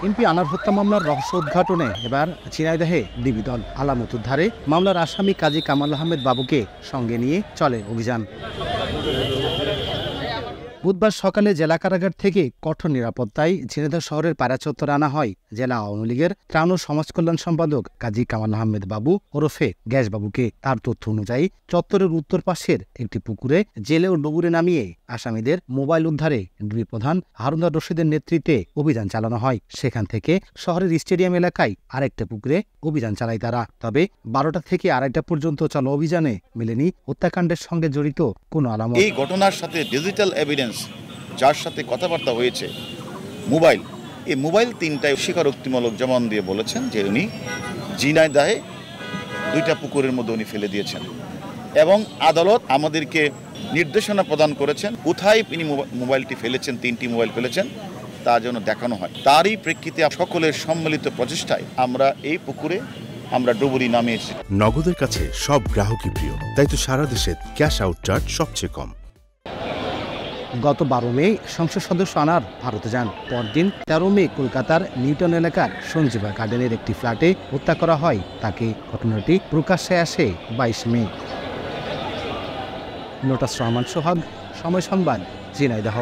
MP আনার হত্যা মামলার রহস্য উদ্ঘাটনে এবার ঝিনাইদহে ডিবি দল আলামত উদ্ধারে মামলার আসামি কাজী কামাল আহমেদ বাবুকে সঙ্গে নিয়ে চলে অভিযান। বুধবার সকালে জেলা কারাগার থেকে কঠোর নিরাপত্তায় ঝিনাইদহ শহরের পায়রা চত্বরে আনা হয় জেলা আওয়ামী লীগের ত্রাণ ও সমাজ কল্যাণ সম্পাদক কাজী কামাল আহমেদ বাবু ওরফে গ্যাসবাবুকে। তার তথ্য অনুযায়ী চত্বরের উত্তর পাশের একটি পুকুরে জেলে ও ডুবুরে নামিয়ে আসামিদের মোবাইল উদ্ধারে ডিবি প্রধান হারুন রশিদের নেতৃত্বে অভিযান চালানো হয়। সেখান থেকে শহরের স্টেডিয়াম এলাকায় আরেকটা পুকুরে অভিযান চালায় তারা। তবে 12টা থেকে 2:30 পর্যন্ত চলা অভিযানে মেলেনি হত্যাকাণ্ডের সঙ্গে জড়িত কোনো আলামত। এই ঘটনার সাথে ডিজিটাল এভিডেন্স, যার সাথে কথাবার্তা হয়েছে, মোবাইল, এই মোবাইল 3টায় স্বীকারোক্তিমূলক জবান দিয়ে বলেছেন যে উনি ঝিনাইদহে 2টা পুকুরের মধ্যে উনি ফেলে দিয়েছেন এবং আদালত আমাদেরকে নির্দেশনা প্রদান করেছেন কোথায় তিনি মোবাইলটি ফেলেছেন, 3টি মোবাইল ফেলেছেন তা যেন দেখানো হয়। তারই প্রেক্ষিতে সকলের সম্মিলিত প্রচেষ্টায় আমরা এই পুকুরে ডুবুরি নামিয়েছি। নগদের কাছে সব গ্রাহকই প্রিয়, তাই তো সারা দেশে ক্যাশ আউট চার্জ সবচেয়ে কম। গত 12 মে সংসদ সদস্য আনার ভারতে যান। পরদিন 13 মে কলকাতার নিউটন এলাকার সঞ্জীবা গার্ডেনের একটি ফ্ল্যাটে হত্যা করা হয় তাকে। ঘটনাটি প্রকাশ্যে আসে 22 মে। লোটাস রহমান সোহাগ, সময় সংবাদ, ঝিনাইদহ।